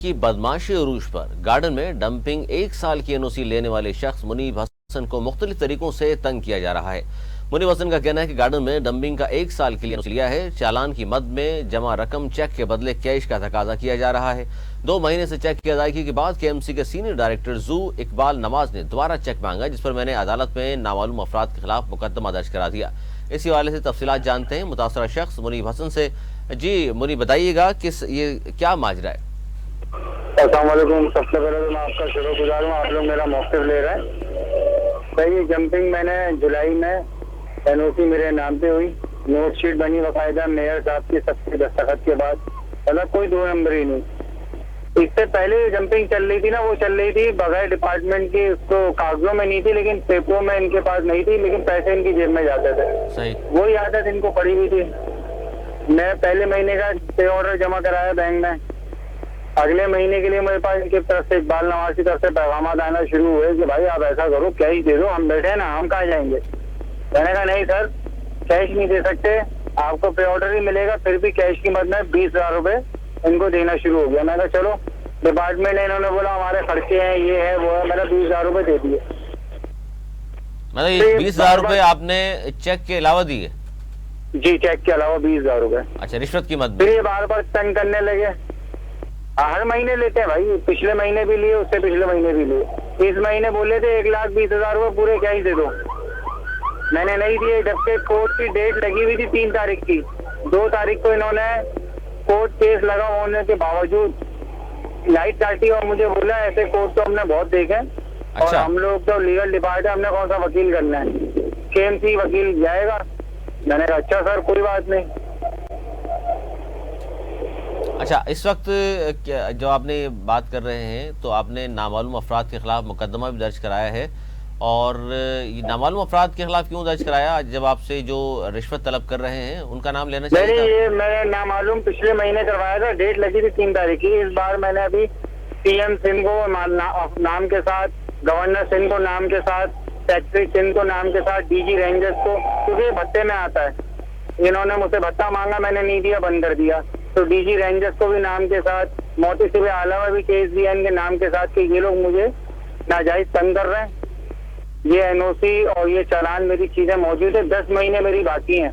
की बदमाशी उरूज पर गार्डन में डंपिंग 1 साल की एनओसी लेने वाले शख्स मुनीब हसन को मुख्तलिफ तरीकों से तंग किया जा रहा है। मुनीब हसन का कहना है कि गार्डन में डंपिंग का 1 साल के लिए एनओसी लिया है। चालान की मद में जमा रकम चेक के बदले कैश का तकाजा किया जा रहा है। 2 महीने से चेक की अदायगी के बाद केएमसी के सीनियर डायरेक्टर जू इकबाल नवाज ने दोबारा चेक मांगा, जिस पर मैंने अदालत में नामालूम अफराद के खिलाफ मुकदमा दर्ज करा दिया। इसी हवाले से तफसीलात जानते हैं मुतासरा शख्स मुनीब हसन से। जी मुनीब, बताइएगा किस ये क्या माजरा है? अस्सलाम वालेकुम। सबसे पहले तो मैं आपका शुक्रगुजार हूँ, आप लोग मेरा मौक़िफ़ ले रहे हैं। सही जंपिंग मैंने जुलाई में एनओसी मेरे नाम पे हुई, नोट शीट बनी बाकायदा मेयर साहब की सबके दस्तखत के बाद, मतलब कोई 2 नंबर ही नहीं। इससे पहले जंपिंग चल रही थी ना, वो चल रही थी बगैर डिपार्टमेंट की, उसको कागजों में नहीं थी लेकिन पेपरों में इनके पास नहीं थी, लेकिन पैसे इनकी जेब में जाते थे। सही वही आदत इनको पड़ी हुई थी। मैं पहले महीने का पे ऑर्डर जमा कराया बैंक में, अगले महीने के लिए मेरे पास इनकी तरफ से इकबाल नवाज की तरफ से पैगाम आना शुरू हुए कि भाई आप ऐसा करो, कैश दे दो, हम बैठे हैं ना, हम कहाँ जाएंगे। मैंने कहा नहीं सर, कैश नहीं दे सकते, आपको पे ऑर्डर ही मिलेगा। फिर भी कैश की मद में 20,000 रुपए इनको देना शुरू हो गया। मैंने कहा चलो डिपार्टमेंट है, इन्होंने बोला हमारे खर्चे हैं, ये है वो है, मैंने 20,000 रुपए दे दिए। मतलब 20,000 रुपए आपने चेक के अलावा दिए? जी, चेक के अलावा 20,000 रुपए। अच्छा, रिश्वत की मद। फिर ये बार बार तंग करने लगे। हर महीने लेते हैं भाई, पिछले महीने भी लिए, उससे पिछले महीने भी लिए। इस महीने बोले थे 1,20,000 रुपए पूरे कैश दे दो, मैंने नहीं दिए। जबकि कोर्ट की डेट लगी हुई थी 3 तारीख की, 2 तारीख को इन्होंने कोर्ट केस लगा होने के बावजूद लाइट काटी और मुझे बोला ऐसे कोर्ट तो हमने बहुत देखे। अच्छा। और हम लोग तो लीगल डिपार्टमेंट, हमने कौन सा वकील करना है, केएमसी वकील जाएगा। मैंने कहा अच्छा सर कोई बात नहीं। अच्छा, इस वक्त जो आपने बात कर रहे हैं तो आपने नामालूम अफराद के खिलाफ मुकदमा भी दर्ज कराया है, और ये नामालूम अफराद के खिलाफ क्यों दर्ज कराया? जब आपसे जो रिश्वत तलब कर रहे हैं उनका नाम लेना चाहिए था। ये मैंने नामालूम पिछले महीने करवाया था, डेट लगी थी 3 तारीख की। इस बार मैंने अभी सीएम सिंह को नाम के साथ, गवर्नर सिंह को नाम के साथ, सेक्रेटरी सिंह को नाम के साथ, डीजी रेंजर्स को, क्योंकि भत्ते में आता है, इन्होंने मुझसे भत्ता मांगा, मैंने नहीं दिया, बंद कर दिया। तो डीजी रेंजर्स को भी नाम के साथ, मोती से भी आला में भी केस दिया इनके नाम के साथ कि ये लोग मुझे नाजायज तंग कर रहे हैं। ये एनओसी और ये चालान मेरी चीजें मौजूद है, 10 महीने मेरी बाकी हैं,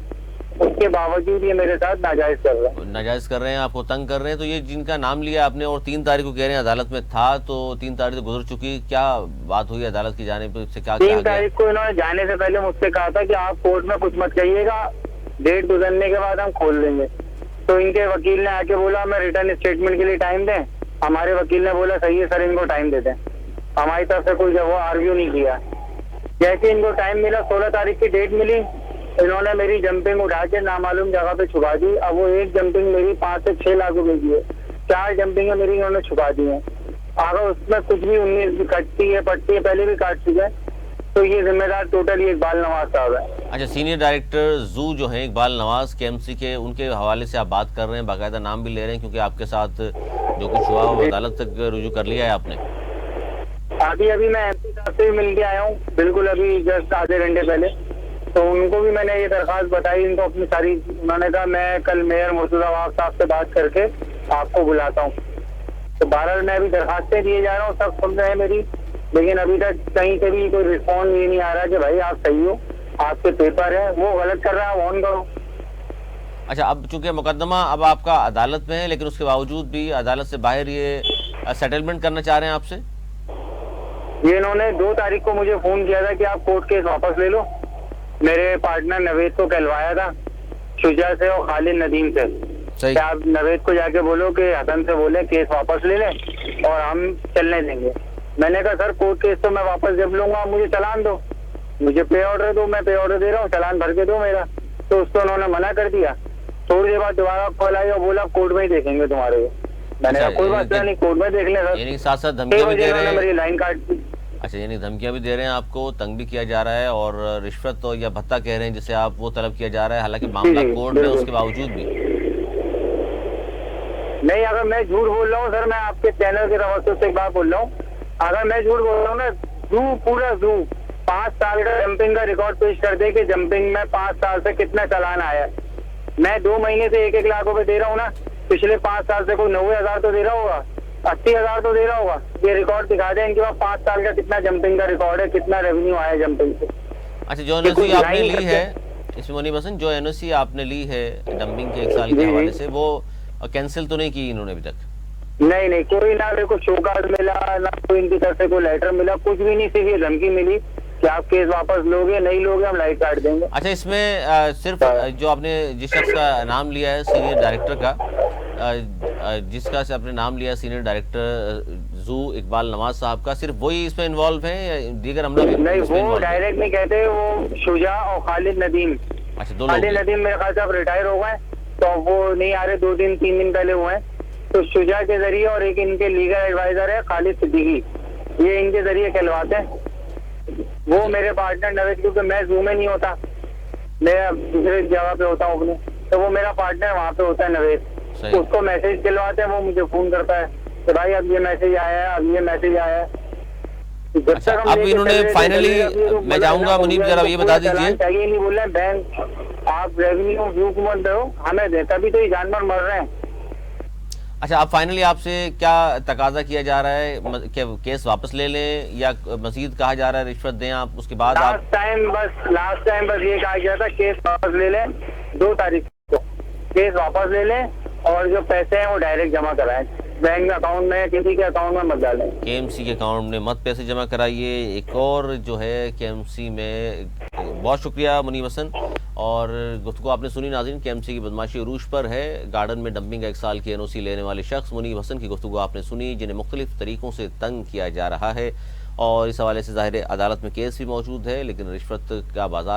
उसके बावजूद ये मेरे साथ नाजायज कर रहे हैं। नाजायज कर रहे हैं, आपको तंग कर रहे हैं। तो ये जिनका नाम लिया आपने और 3 तारीख को कह रहे हैं अदालत में था, तो 3 तारीख तो गुजर चुकी, क्या बात हुई अदालत की जाने पर? क्या 3 तारीख को इन्होंने जाने से पहले मुझसे कहा था कि आप कोर्ट में कुछ मत कहिएगा, डेट गुजरने के बाद हम खोल देंगे। तो इनके वकील ने आके बोला हमें रिटर्न स्टेटमेंट के लिए टाइम दें। हमारे वकील ने बोला सही है सर, इनको टाइम देते हैं। हमारी तरफ से कोई जब आर्ग्यू नहीं किया। जैसे इनको टाइम मिला, 16 तारीख की डेट मिली, इन्होंने मेरी जंपिंग उठा के नामालूम जगह पे छुपा दी। अब वो एक जंपिंग मेरी 5 से 6 लाख रुपए की है, 4 जंपिंग मेरी इन्होंने छुपा दी है। अगर उसमें कुछ भी 19 कटती है पटती है, पहले भी काट चुके हैं, तो ये जिम्मेदार टोटल ये इकबाल नवाज साहब है। अच्छा, सीनियर डायरेक्टर जू जो है इकबाल नवाज केएमसी के, उनके हवाले से आप बात कर रहे हैं, बाकायदा नाम भी ले रहे हैं, क्योंकि आपके साथ जो कुछ हुआ वो अदालत तक रुजू कर लिया है आपने। अभी मैं एमपी साहब से भी मिल के आया हूँ, बिल्कुल अभी जस्ट आधे घंटे पहले। तो उनको भी मैंने ये दरखास्त बताई, इनको अपनी सारी, उन्होंने कहा मैं कल मेयर मुर्तजा साहब से बात करके आपको बुलाता हूँ। तो 12 में अभी दरखास्तें दिए जा रहा हूँ, सब सुन रहे हैं मेरी, लेकिन अभी तक कहीं से भी कोई रिस्पॉन्स ये नहीं आ रहा कि भाई आप सही हो, आपके पेपर है, वो गलत कर रहा है, ऑन करो। अच्छा, अब चूंकि मुकदमा अब आपका अदालत में है, लेकिन उसके बावजूद भी अदालत से बाहर ये सेटलमेंट करना चाह रहे हैं आपसे? ये इन्होंने 2 तारीख को मुझे फोन किया था कि आप कोर्ट केस वापस ले लो। मेरे पार्टनर नवेद को कहलवाया था, शुजा से और खालिद नदीम से। आप नवेद को जाके बोलो कि हसन से बोले केस वापस ले लें और हम चलने देंगे। मैंने कहा सर कोर्ट केस तो मैं वापस जब लूंगा, मुझे चालान दो, मुझे पे ऑर्डर दो, मैं पे ऑर्डर दे रहा हूँ, चालान भर के दो मेरा। तो उसको उन्होंने मना कर दिया। थोड़ी देर बाद दोबारा कॉल आई और बोला कोर्ट में ही देखेंगे तुम्हारे को। मैंने कहा कोई बात नहीं, कोर्ट में देख ले सर। यानी साथ साथ धमकियां भी दे रहे हैं, मेरी लाइन काट दी। अच्छा, यानी धमकियां भी दे रहे हैं, आपको तंग भी किया जा रहा है, और रिश्वत तो या भत्ता कह रहे हैं जिसे आप, वो तलब किया जा रहा है, हालांकि मामला कोर्ट में, उसके बावजूद भी नहीं। अगर मैं झूठ बोल रहा हूँ सर, मैं आपके चैनल के तवज्जो से एक बात बोल रहा हूँ, अगर मैं झूठ बोल रहा हूँ ना, पूरा 5 साल का जंपिंग का रिकॉर्ड पेश कर दे कि जंपिंग में 5 साल से कितना चालान आया है। मैं 2 महीने से 1-1 लाख रुपए दे रहा हूँ ना, पिछले 5 साल से कोई 90,000 तो दे रहा होगा। 80,000 तो दे रहा होगा। ये रिकॉर्ड दिखा दे इनके पास 5 साल का कितना जंपिंग का रिकॉर्ड है, कितना रेवेन्यू आया जंपिंग से। अच्छा, जो कि एनओसी कुछ आपने नहीं ली है करते। इसमें मुनीब हसन, जो एनओसी आपने ली है डंपिंग के 1 साल के जी, हवाले जी। से, वो कैंसिल तो नहीं की इन्होंने अभी तक? नहीं नहीं, कोई ना मेरे को शो कार्ड मिला, ना कोई इनकी तरफ से कोई लेटर मिला, कुछ भी नहीं। सिर्फ ये धमकी मिली कि आप केस वापस लोगे, नहीं लोगे हम लाइट काट देंगे। अच्छा, इसमें सिर्फ जो आपने जिस शख्स का नाम लिया है सीनियर डायरेक्टर का, जिसका से आपने नाम लिया सीनियर डायरेक्टर जू इकबाल नवाज साहब का, सिर्फ वही इसमें इन्वॉल्व है या दीगर अमला भी नहीं, इसमें वो involve है? डायरेक्ट नहीं कहते, वो शुजा और खालिद नदीम। अच्छा, 2 लोग खालिद हैं। नदीम मेरे ख्याल से अब रिटायर हो गए, तो वो नहीं आ रहे, 2-3 दिन पहले हुए हैं। तो शुजा के जरिए और एक इनके लीगल एडवाइजर है खालिद सिद्दीकी, ये इनके जरिए कहलवाते हैं। वो मेरे पार्टनर नवेद, क्योंकि मैं जू में नहीं होता, मैं दूसरे जगह पे होता हूँ अपने, तो वो मेरा पार्टनर वहाँ पे होता है नवेद। सही। उसको मैसेज दिलवाते हैं, वो मुझे फोन करता है कि भाई अब ये मैसेज आया है, अब ये मैसेज आया है। जब अच्छा, तक हम अब लेके इन्होंने चल रहे थे, फाइनली, चल रहे थे, तो मैं बोला चाहूंगा ना, मुनीब हो जरा गया, ये तो बता पूरा दीजिए। चालान चाहिए, नहीं बोल रहे हैं बैंक आप रेवेन्यू व्यू को मत दो, हमें दे, तभी तो ये जानवर मर रहे हैं। अच्छा, अब फाइनली आपसे क्या तकाजा किया जा रहा है? क्या केस वापस ले लें या मजीद कहा जा रहा है रिश्वत दें आप, उसके बाद आप? लास्ट टाइम बस ये कहा गया था केस वापस ले लें, 2 तारीख को केस वापस ले लें और जो पैसे हैं वो डायरेक्ट जमा कराएं बैंक अकाउंट में, किसी के अकाउंट में मत डालें। केएमसी के अकाउंट में मत पैसे जमा कराइए। एक और जो है केएमसी में, बहुत शुक्रिया मुनीब हसन। और गुफ्तगू आपने सुनी नाज़रीन, केएमसी की बदमाशी अरूज पर है। गार्डन में डंपिंग का 1 साल की एनओसी लेने वाले शख्स मुनीब हसन की गुफ्तगू आपने सुनी, जिन्हें मुख्तलिफ तरीकों से तंग किया जा रहा है। और इस हवाले से ज़ाहिर अदालत में केस भी मौजूद है, लेकिन रिश्वत का बाजार